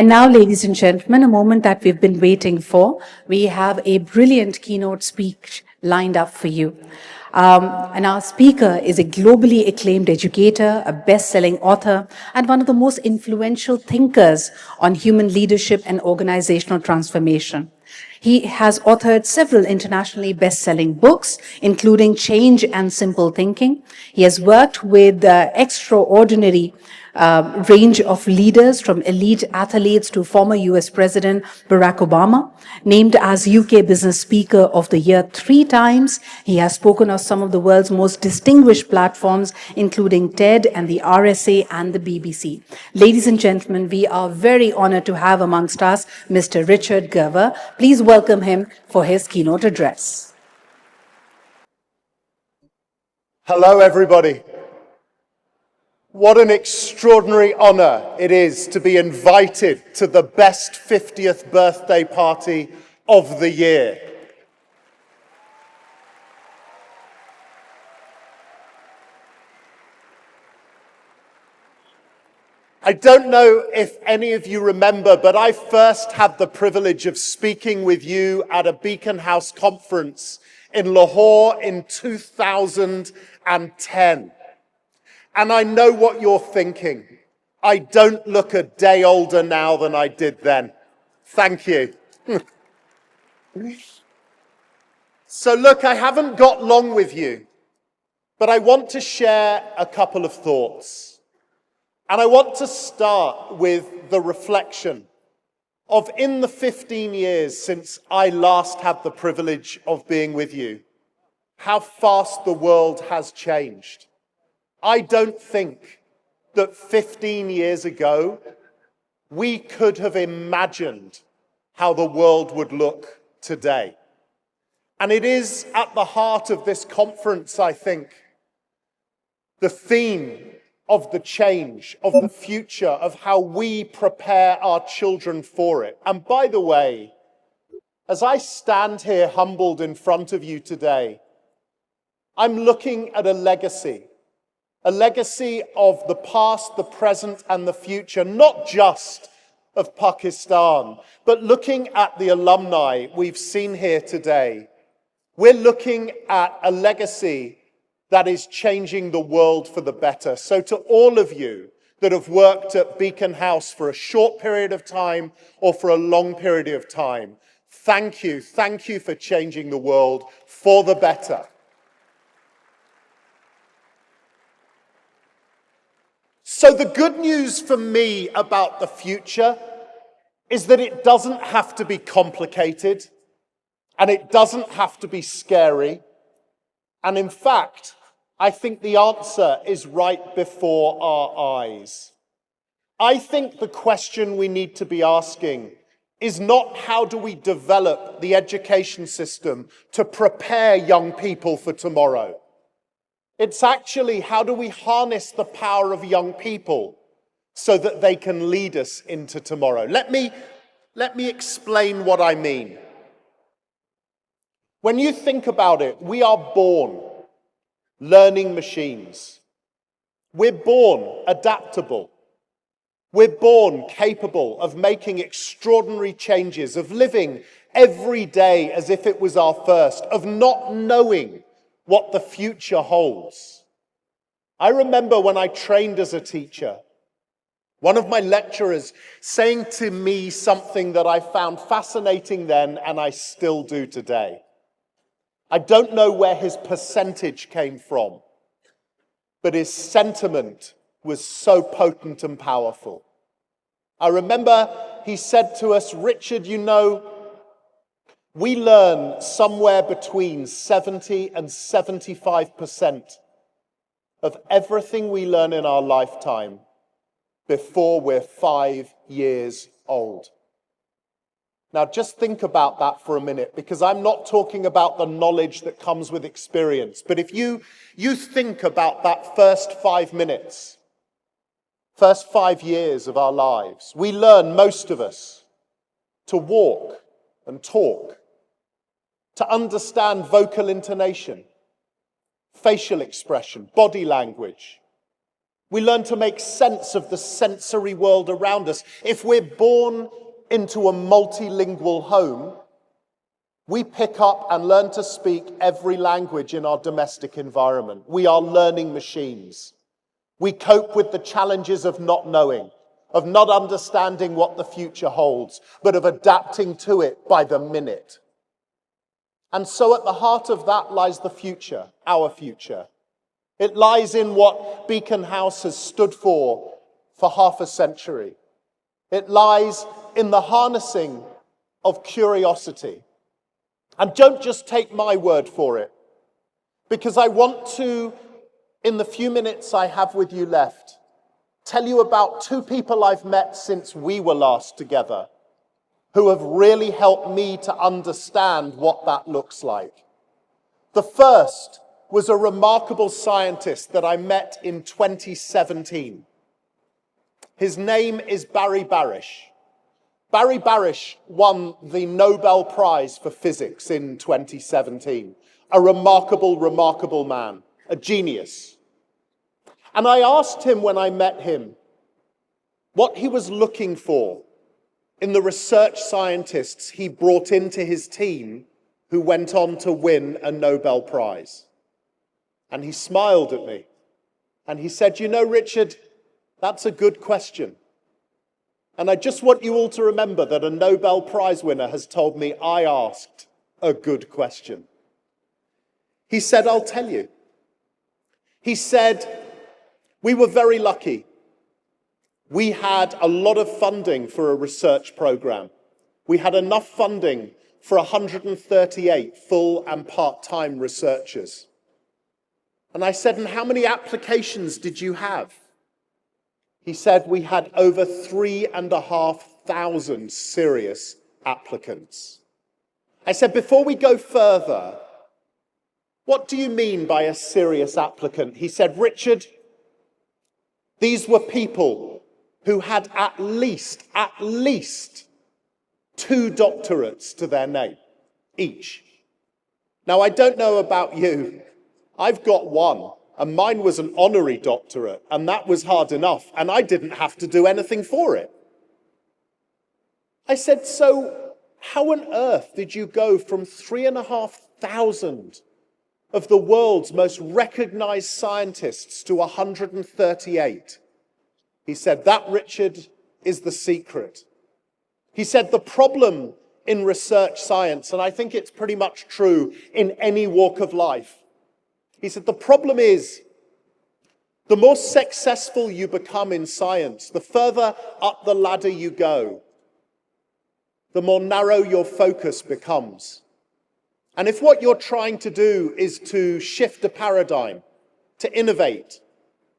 And now, ladies and gentlemen, a moment that we've been waiting for. We have a brilliant keynote speech lined up for you. And our speaker is a globally acclaimed educator, a best-selling author, and one of the most influential thinkers on human leadership and organizational transformation. He has authored several internationally best-selling books, including Change and Simple Thinking. He has worked with extraordinary range of leaders, from elite athletes to former US President Barack Obama. Named as UK Business Speaker of the Year 3 times, he has spoken on some of the world's most distinguished platforms, including TED and the RSA and the BBC. Ladies and gentlemen, we are very honored to have amongst us Mr. Richard Gerver. Please welcome him for his keynote address. Hello, everybody. What an extraordinary honor it is to be invited to the best 50th birthday party of the year. I don't know if any of you remember, but I first had the privilege of speaking with you at a Beacon House conference in Lahore in 2010. And I know what you're thinking. I don't look a day older now than I did then. Thank you. So look, I haven't got long with you, but I want to share a couple of thoughts. And I want to start with the reflection of, in the 15 years since I last had the privilege of being with you, how fast the world has changed. I don't think that 15 years ago we could have imagined how the world would look today. And it is at the heart of this conference, I think, the theme of the change, of the future, of how we prepare our children for it. And by the way, as I stand here humbled in front of you today, I'm looking at a legacy of the past, the present, and the future, not just of Pakistan, but looking at the alumni we've seen here today. We're looking at a legacy that is changing the world for the better. So to all of you that have worked at Beacon House for a short period of time or for a long period of time, thank you. Thank you for changing the world for the better. So the good news for me about the future is that it doesn't have to be complicated, and it doesn't have to be scary. And in fact, I think the answer is right before our eyes. I think the question we need to be asking is not how do we develop the education system to prepare young people for tomorrow. It's actually how do we harness the power of young people so that they can lead us into tomorrow. Let me explain what I mean. When you think about it, we are born learning machines. We're born adaptable. We're born capable of making extraordinary changes, of living every day as if it was our first, of not knowing what the future holds. I remember when I trained as a teacher, one of my lecturers saying to me something that I found fascinating then and I still do today. I don't know where his percentage came from, but his sentiment was so potent and powerful. I remember he said to us, Richard, you know, we learn somewhere between 70 and 75% of everything we learn in our lifetime before we're 5 years old. Now, just think about that for a minute, because I'm not talking about the knowledge that comes with experience. But if you think about that first 5 minutes, first 5 years of our lives, we learn, most of us, to walk and talk, to understand vocal intonation, facial expression, body language. We learn to make sense of the sensory world around us. If we're born into a multilingual home, we pick up and learn to speak every language in our domestic environment. We are learning machines. We cope with the challenges of not knowing, of not understanding what the future holds, but of adapting to it by the minute. And so at the heart of that lies the future, our future. It lies in what Beacon House has stood for half a century. It lies in the harnessing of curiosity. And don't just take my word for it, because I want to, in the few minutes I have with you left, tell you about two people I've met since we were last together, who have really helped me to understand what that looks like. The first was a remarkable scientist that I met in 2017. His name is Barry Barish. Barry Barish won the Nobel Prize for Physics in 2017. A remarkable, remarkable man, a genius. And I asked him when I met him what he was looking for in the research scientists he brought into his team who went on to win a Nobel Prize. And he smiled at me and he said, "You know, Richard, that's a good question. And I just want you all to remember that a Nobel Prize winner has told me I asked a good question." He said, "I'll tell you." He said, "We were very lucky. We had a lot of funding for a research program. We had enough funding for 138 full and part-time researchers." And I said, "And how many applications did you have?" He said, "We had over 3,500 serious applicants." I said, "Before we go further, what do you mean by a serious applicant?" He said, "Richard, these were people who had at least 2 doctorates to their name, each." Now, I don't know about you. I've got one, and mine was an honorary doctorate, and that was hard enough, and I didn't have to do anything for it. I said, "So how on earth did you go from 3,500 of the world's most recognized scientists to 138? He said, "That, Richard, is the secret." He said, "The problem in research science, and I think it's pretty much true in any walk of life," he said, "the problem is the more successful you become in science, the further up the ladder you go, the more narrow your focus becomes. And if what you're trying to do is to shift a paradigm, to innovate,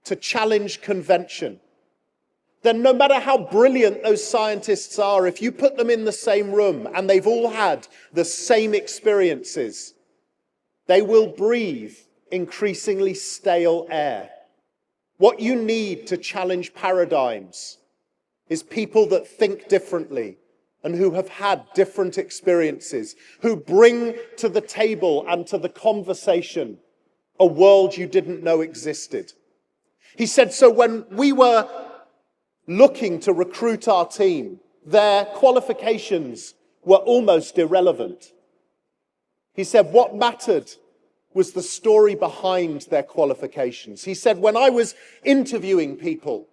to challenge convention, then no matter how brilliant those scientists are, if you put them in the same room and they've all had the same experiences, they will breathe increasingly stale air. What you need to challenge paradigms is people that think differently and who have had different experiences, who bring to the table and to the conversation a world you didn't know existed." He said, "So when we were looking to recruit our team, their qualifications were almost irrelevant." He said, "What mattered was the story behind their qualifications." He said, "When I was interviewing people,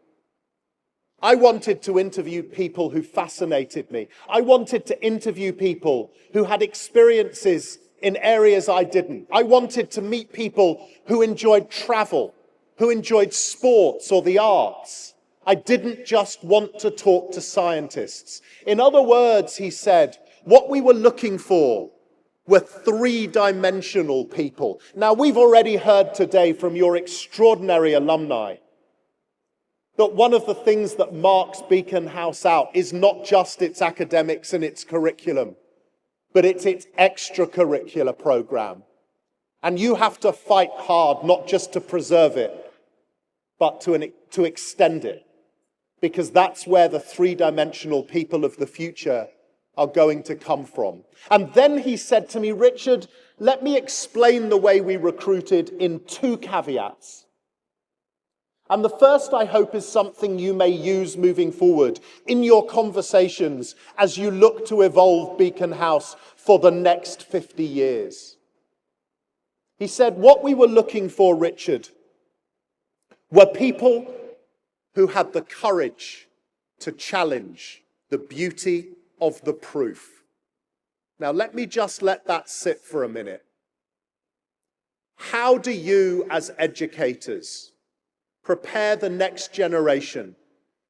I wanted to interview people who fascinated me. I wanted to interview people who had experiences in areas I didn't. I wanted to meet people who enjoyed travel, who enjoyed sports or the arts. I didn't just want to talk to scientists." In other words, he said, what we were looking for were 3-dimensional people. Now, we've already heard today from your extraordinary alumni that one of the things that marks Beacon House out is not just its academics and its curriculum, but it's its extracurricular program. And you have to fight hard, not just to preserve it, but to extend it, because that's where the 3-dimensional people of the future are going to come from. And then he said to me, "Richard, let me explain the way we recruited in 2 caveats. And the first, I hope, is something you may use moving forward in your conversations as you look to evolve Beacon House for the next 50 years. He said, what we were looking for, Richard, were people who had the courage to challenge the beauty of the proof. Now, let me just let that sit for a minute. How do you, as educators, prepare the next generation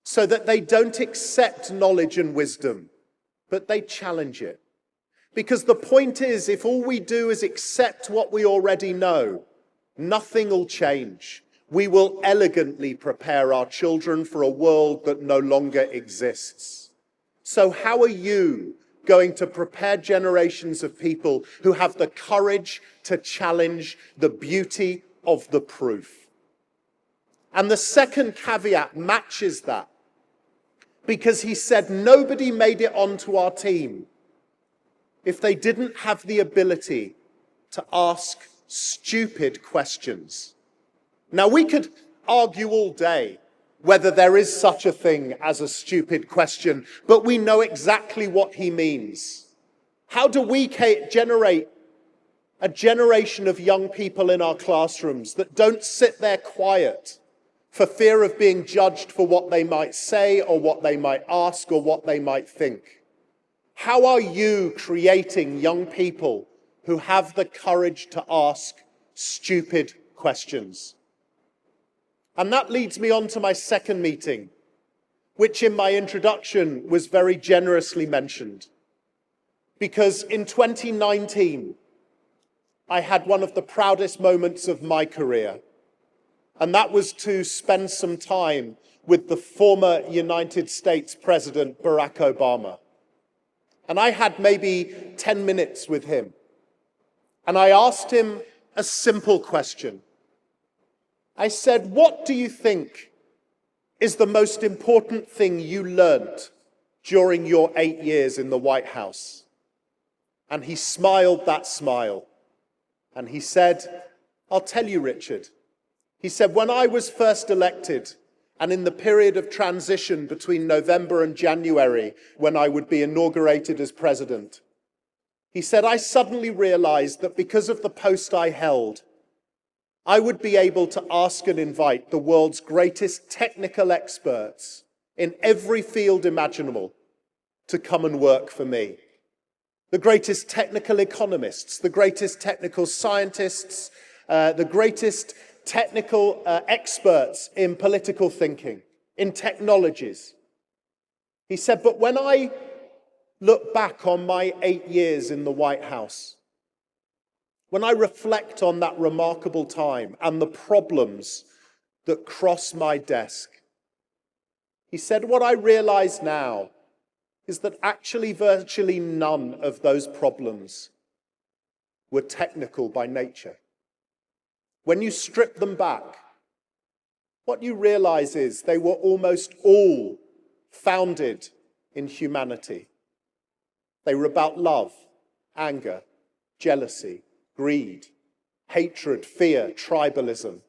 so that they don't accept knowledge and wisdom, but they challenge it? Because the point is, if all we do is accept what we already know, nothing will change. We will elegantly prepare our children for a world that no longer exists. So how are you going to prepare generations of people who have the courage to challenge the beauty of the proof? And the second caveat matches that, because he said nobody made it onto our team if they didn't have the ability to ask stupid questions. Now, we could argue all day whether there is such a thing as a stupid question, but we know exactly what he means. How do we generate a generation of young people in our classrooms that don't sit there quiet for fear of being judged for what they might say or what they might ask or what they might think? How are you creating young people who have the courage to ask stupid questions? And that leads me on to my second meeting, which in my introduction was very generously mentioned. Because in 2019, I had one of the proudest moments of my career. And that was to spend some time with the former United States President, Barack Obama. And I had maybe 10 minutes with him. And I asked him a simple question. I said, what do you think is the most important thing you learned during your 8 years in the White House? And he smiled that smile. And he said, I'll tell you, Richard. He said, when I was first elected, and in the period of transition between November and January, when I would be inaugurated as president, he said, I suddenly realized that because of the post I held, I would be able to ask and invite the world's greatest technical experts in every field imaginable to come and work for me. The greatest technical economists, the greatest technical scientists, the greatest technical experts in political thinking, in technologies. He said, but when I look back on my 8 years in the White House, when I reflect on that remarkable time and the problems that cross my desk, he said, what I realize now is that actually virtually none of those problems were technical by nature. When you strip them back, what you realize is they were almost all founded in humanity. They were about love, anger, jealousy, greed, hatred, fear, tribalism.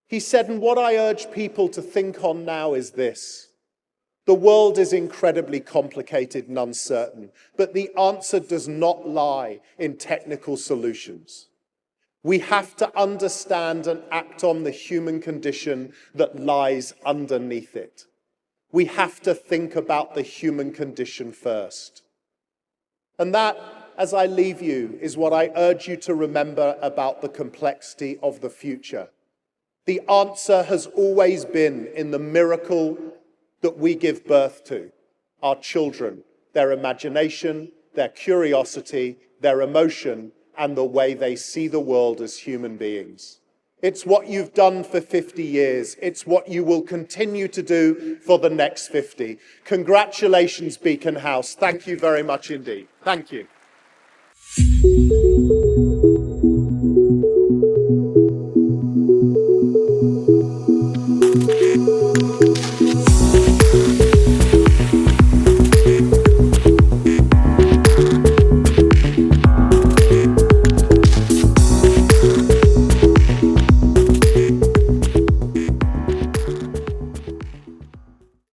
He said, and what I urge people to think on now is this. The world is incredibly complicated and uncertain, but the answer does not lie in technical solutions. We have to understand and act on the human condition that lies underneath it. We have to think about the human condition first. And that, as I leave you, is what I urge you to remember about the complexity of the future. The answer has always been in the miracle that we give birth to, our children, their imagination, their curiosity, their emotion, and the way they see the world as human beings. It's what you've done for 50 years. It's what you will continue to do for the next 50. Congratulations, Beacon House. Thank you very much indeed. Thank you.